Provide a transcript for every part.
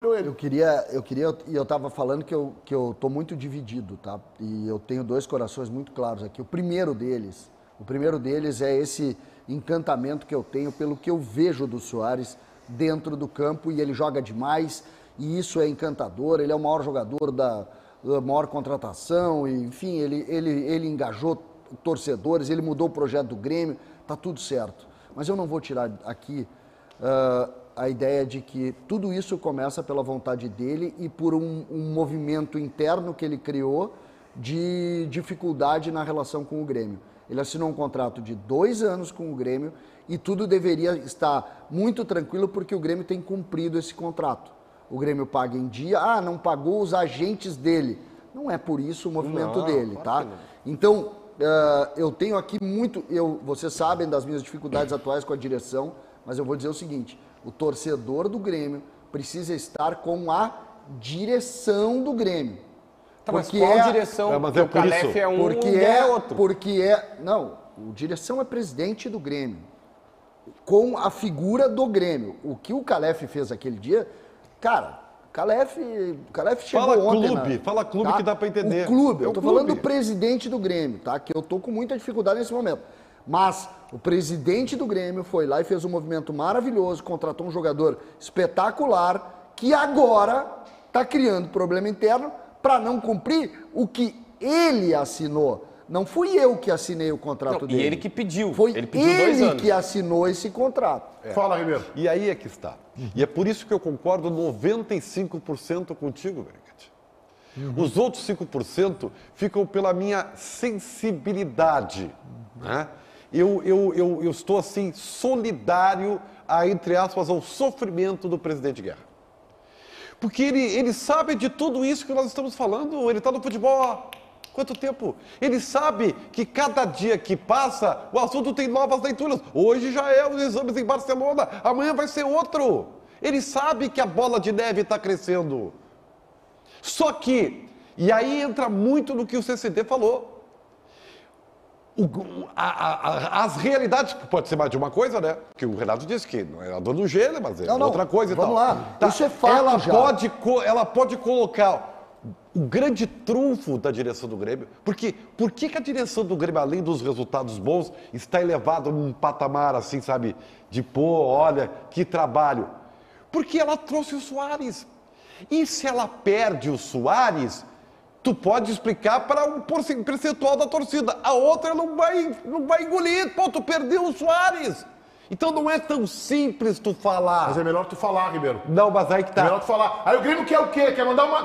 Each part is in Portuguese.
contratou ele. Eu estava falando que eu tô muito dividido, tá? E eu tenho dois corações muito claros aqui. O primeiro deles é esse encantamento que eu tenho pelo que eu vejo do Soares dentro do campo, e ele joga demais, e isso é encantador. Ele é o maior jogador da maior contratação, e, enfim, ele engajou torcedores, ele mudou o projeto do Grêmio, tá tudo certo. Mas eu não vou tirar aqui a ideia de que tudo isso começa pela vontade dele e por um movimento interno que ele criou de dificuldade na relação com o Grêmio. Ele assinou um contrato de 2 anos com o Grêmio e tudo deveria estar muito tranquilo porque o Grêmio tem cumprido esse contrato. O Grêmio paga em dia, não pagou os agentes dele. Não é por isso o movimento dele, tá? Então, eu tenho aqui muito... Vocês sabem das minhas dificuldades atuais com a direção, mas eu vou dizer o seguinte, o torcedor do Grêmio precisa estar com a direção do Grêmio. Tá, mas qual direção? Mas o Calef é um e é outro. Não, o direção é presidente do Grêmio, com a figura do Grêmio. O que o Calef fez aquele dia, cara, o Calef chegou ontem. Fala clube, tá? Que dá pra entender. O clube, eu tô falando do presidente do Grêmio, tá? Que eu tô com muita dificuldade nesse momento. Mas o presidente do Grêmio foi lá e fez um movimento maravilhoso, contratou um jogador espetacular, que agora tá criando problema interno para não cumprir o que ele assinou. Não fui eu que assinei o contrato dele. E ele que pediu. Foi ele pediu 2 anos. Que assinou esse contrato. Fala, Ribeiro. E aí é que está. E é por isso que eu concordo 95% contigo, Beneguete. Os outros 5% ficam pela minha sensibilidade. Né? Eu estou, assim, solidário, entre aspas, ao sofrimento do presidente Guerra. Porque ele sabe de tudo isso que nós estamos falando. Ele está no futebol há quanto tempo? Ele sabe que cada dia que passa, o assunto tem novas leituras. Hoje já é os exames em Barcelona, amanhã vai ser outro. Ele sabe que a bola de neve está crescendo. Só que, e aí entra muito no que o CCD falou, as realidades, pode ser mais de uma coisa, né? Que o Renato disse que não era dono do gênero, mas é outra coisa e tal. Vamos lá, tá. Isso é fato ela pode colocar o grande trunfo da direção do Grêmio, porque por que a direção do Grêmio, além dos resultados bons, está elevada num patamar assim, sabe, de olha, que trabalho? Porque ela trouxe o Soares. E se ela perde o Soares, tu pode explicar para um percentual da torcida. A outra não vai engolir. Pô, tu perdeu o Soares. Então não é tão simples tu falar. Mas é melhor tu falar, Ribeiro. Não, mas aí que tá. É melhor tu falar. Aí o Grêmio quer o quê?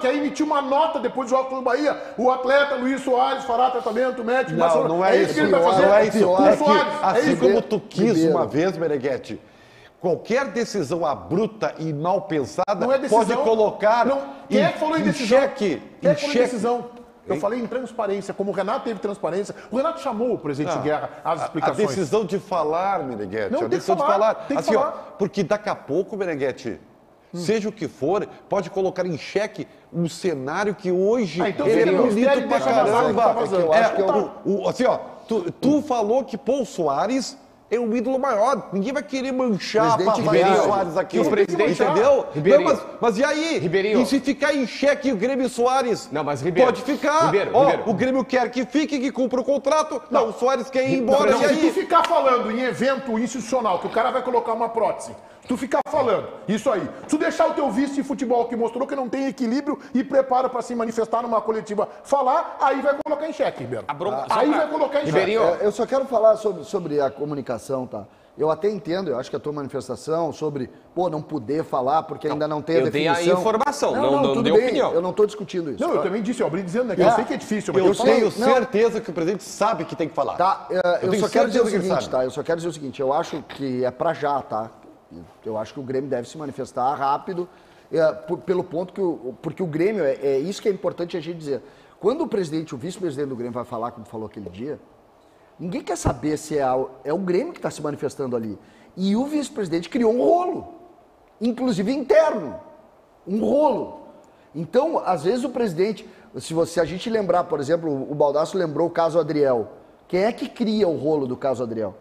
Quer emitir uma nota depois do jogo contra o Bahia. O atleta Luiz Soares fará tratamento médico. Não é isso. Que ele vai fazer. Não é isso. O Soares. Assim como tu quis uma vez, Meneghete, qualquer decisão abrupta e mal pensada não é decisão, pode colocar quem é que falou em decisão? Quem é que falou em decisão? Eu falei em transparência, como o Renato teve transparência. O Renato chamou o presidente Guerra às explicações. A decisão de falar, Meneghete, não, a decisão de falar. Tem que assim, falar. Porque daqui a pouco, Meneghete, seja o que for, pode colocar em xeque um cenário que hoje então ele é bonito pra caramba. Tu falou que Paul Soares é um ídolo maior. Ninguém vai querer manchar a Paul Soares aqui. O presidente, entendeu? Ribeirinho. Não, mas e aí? Ribeirinho. E se ficar em xeque o Grêmio Soares? Não, mas Ribeiro. Pode ficar. Ribeiro. O Grêmio quer que fique, que cumpra o contrato. Não, o Soares quer ir embora. Não, e se aí? tu ficar falando em evento institucional, que o cara vai colocar uma prótese, tu ficar falando isso aí, tu deixar o teu vice de futebol que mostrou que não tem equilíbrio e preparo para se manifestar numa coletiva falar, aí vai colocar em xeque, Ribeiro. Aí vai colocar em xeque. Eu só quero falar sobre a comunicação, tá? Eu até entendo, eu acho que a tua manifestação sobre, não poder falar porque ainda não tem a definição. Eu dei a informação, não dei opinião. Eu não estou discutindo isso. Não, eu também disse, eu abri dizendo, né, que eu sei que é difícil. Mas Eu tenho certeza que o presidente sabe que tem que falar. Tá, eu só quero dizer o seguinte, tá? Eu só quero dizer o seguinte, eu acho que é pra já, tá? Eu acho que o Grêmio deve se manifestar rápido, pelo ponto porque o Grêmio, é isso que é importante a gente dizer. Quando o presidente, o vice-presidente do Grêmio vai falar, como falou aquele dia, ninguém quer saber se é o Grêmio que está se manifestando ali. E o vice-presidente criou um rolo, inclusive interno, um rolo. Então, às vezes o presidente, se a gente lembrar, por exemplo, o Baldasso lembrou o caso Adriel. Quem é que cria o rolo do caso Adriel?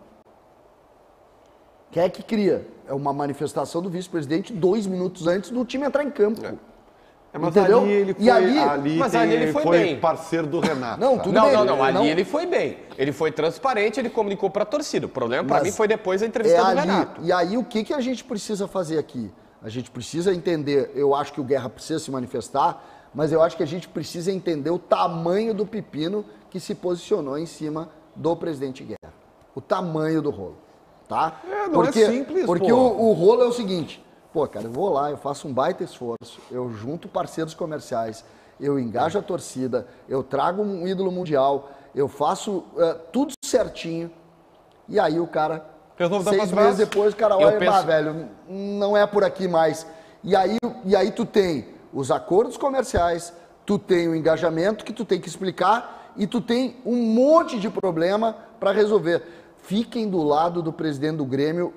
Quem é que cria? É uma manifestação do vice-presidente 2 minutos antes do time entrar em campo. Mas entendeu? ali ele foi, E ali- mas ali ele foi bem. parceiro do Renato. Não, tá? tudo Não, bem. não, não. Ali Não. ele foi bem. Ele foi transparente, ele comunicou para a torcida. O problema para Mas mim foi depois da entrevista do ali. Renato. E aí o que a gente precisa fazer aqui? A gente precisa entender, eu acho que o Guerra precisa se manifestar, mas eu acho que a gente precisa entender o tamanho do pepino que se posicionou em cima do presidente Guerra. O tamanho do rolo, tá? Não é simples, Porque pô. o rolo é o seguinte, pô, cara, eu vou lá, eu faço um baita esforço, eu junto parceiros comerciais, eu engajo a torcida, eu trago um ídolo mundial, eu faço tudo certinho, e aí o cara, Resolve dar 6 pra trás. meses depois, o cara Eu olha e penso- fala, velho, não é por aqui mais. E aí tu tem os acordos comerciais, tu tem o engajamento que tu tem que explicar e tu tem um monte de problema para resolver. Fiquem do lado do presidente do Grêmio,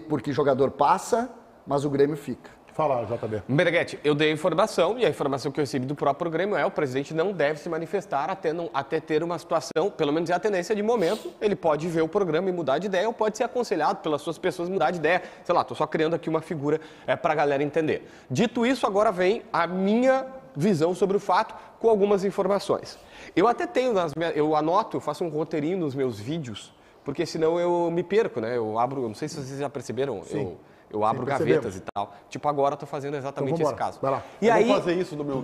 porque jogador passa, mas o Grêmio fica. Fala, JB. Meneghetti, eu dei a informação, e a informação que eu recebi do próprio Grêmio é o presidente não deve se manifestar até ter uma situação, pelo menos é a tendência de momento, ele pode ver o programa e mudar de ideia, ou pode ser aconselhado pelas suas pessoas mudar de ideia. Sei lá, tô só criando aqui uma figura para a galera entender. Dito isso, agora vem a minha visão sobre o fato com algumas informações. Eu até tenho, eu anoto, eu faço um roteirinho nos meus vídeos, porque senão eu me perco, né? Eu abro, não sei se vocês já perceberam, eu abro gavetas e tal. Tipo, agora eu tô fazendo exatamente Então, esse vambora. caso. Vai lá. E Eu aí, vou fazer isso no meu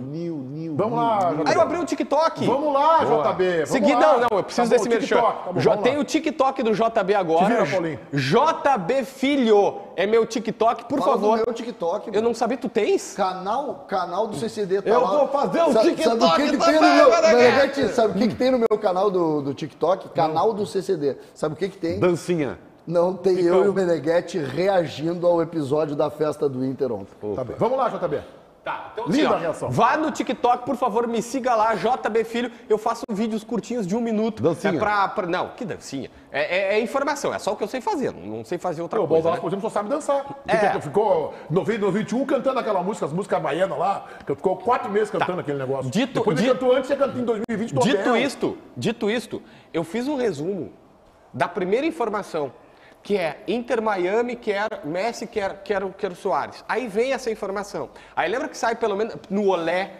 Vamos lá, JB. aí eu abri um TikTok. Vamos lá, JB. Vamos Seguir, lá. não, eu preciso Tá bom, desse merchan. TikTok, tá bom, vamos Tem lá. o TikTok do JB agora. Te vira, Paulinho. JB Filho é meu TikTok, por Fala favor. do meu TikTok, Eu mano. não sabia, tu tens? Canal do CCD tá Eu lá. vou fazer um Sabe TikTok o que que tem no também, meu... Meneghete. Meneghete, sabe o que que tem no meu canal do TikTok? Canal do CCD. Sabe o que que tem? Dancinha. Não, tem eu e o Meneghete reagindo ao episódio da festa do Inter ontem. Tá bem. Vamos lá, JB. Tá, então Linda assim, a reação. vá no TikTok, por favor, me siga lá, JB Filho. Eu faço vídeos curtinhos de 1 minuto. Dancinha. Não, que dancinha. É informação, é só o que eu sei fazer. Não sei fazer outra O coisa. Baldasso, Né? por exemplo, só sabe dançar. É. Ficou no 21 cantando aquela música, as músicas baianas lá, que ficou 4 meses cantando aquele negócio. Depois ele cantou antes, você cantou em 2020. Dito isto, eu fiz um resumo da primeira informação, que é Inter Miami, quer Messi, quer o Soares. Aí vem essa informação. Aí lembra que sai pelo menos no Olé,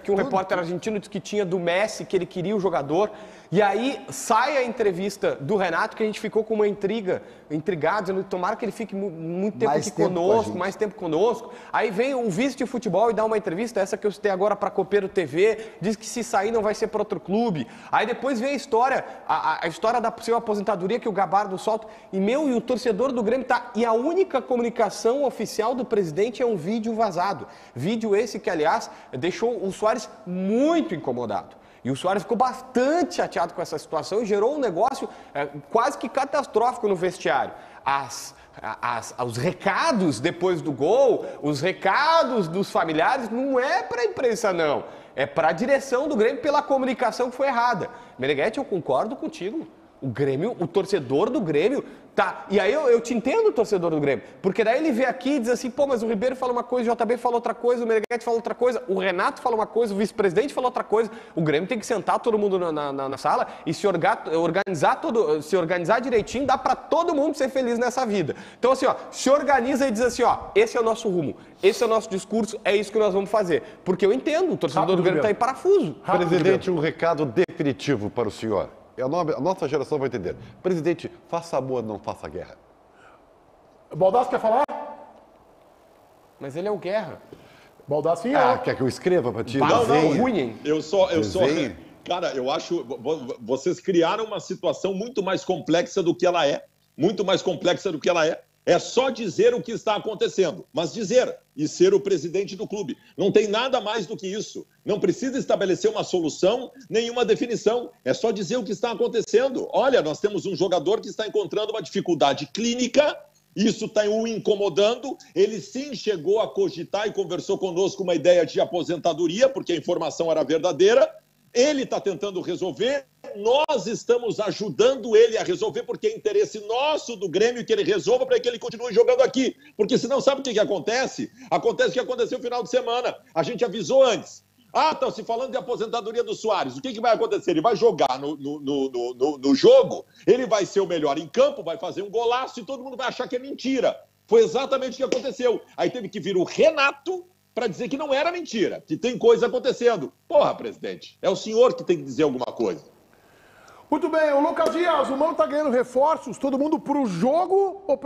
que um repórter argentino disse que tinha do Messi, que ele queria o jogador. E aí sai a entrevista do Renato, que a gente ficou com uma intrigado, dizendo, tomara que ele fique muito tempo Mais aqui tempo com a conosco, gente. mais tempo conosco. Aí vem um vice de futebol e dá uma entrevista, essa que eu citei agora para Copeiro TV, diz que se sair não vai ser para outro clube. Aí depois vem a história, a história da possível aposentadoria que o Gabardo solta. E o torcedor do Grêmio tá... E a única comunicação oficial do presidente é um vídeo vazado. Vídeo esse que, aliás, deixou o Soares muito incomodado. E o Soares ficou bastante chateado com essa situação e gerou um negócio quase que catastrófico no vestiário. Os recados depois do gol, os recados dos familiares, não é para a imprensa, não. É para a direção do Grêmio pela comunicação que foi errada. Meneghete, eu concordo contigo. O Grêmio, o torcedor do Grêmio, tá. E aí eu te entendo, o torcedor do Grêmio. Porque daí ele vê aqui e diz assim, pô, mas o Ribeiro fala uma coisa, o JB fala outra coisa, o Meneghete fala outra coisa, o Renato fala uma coisa, o vice-presidente fala outra coisa. O Grêmio tem que sentar todo mundo na sala e se organizar direitinho, dá pra todo mundo ser feliz nessa vida. Então assim, ó, se organiza e diz assim, ó, esse é o nosso rumo, esse é o nosso discurso, é isso que nós vamos fazer. Porque eu entendo, o torcedor Rápido, do Grêmio tá em parafuso. Presidente, um recado definitivo para o senhor. A nossa geração vai entender. Presidente, faça amor, não faça guerra. Baldasso quer falar? Mas ele é o Guerra. Baldasso sim, Quer que eu escreva para ti? Não, Desenhe? ruim, hein? Eu só. Desenhe. Cara, eu acho. Vocês criaram uma situação muito mais complexa do que ela é. Muito mais complexa do que ela é. É só dizer o que está acontecendo, mas dizer e ser o presidente do clube. Não tem nada mais do que isso. Não precisa estabelecer uma solução, nenhuma definição. É só dizer o que está acontecendo. Olha, nós temos um jogador que está encontrando uma dificuldade clínica, isso está o incomodando. Ele sim chegou a cogitar e conversou conosco uma ideia de aposentadoria, porque a informação era verdadeira. Ele está tentando resolver, nós estamos ajudando ele a resolver, porque é interesse nosso do Grêmio que ele resolva para que ele continue jogando aqui. Porque senão sabe o que acontece? Acontece o que aconteceu no final de semana. A gente avisou antes. Ah, estão se falando de aposentadoria do Soares. O que vai acontecer? Ele vai jogar no jogo, ele vai ser o melhor em campo, vai fazer um golaço e todo mundo vai achar que é mentira. Foi exatamente o que aconteceu. Aí teve que vir o Renato para dizer que não era mentira, que tem coisa acontecendo. Porra, presidente, é o senhor que tem que dizer alguma coisa. Muito bem, o Lucas Dias, o Mano tá ganhando reforços, todo mundo pro jogo ou pra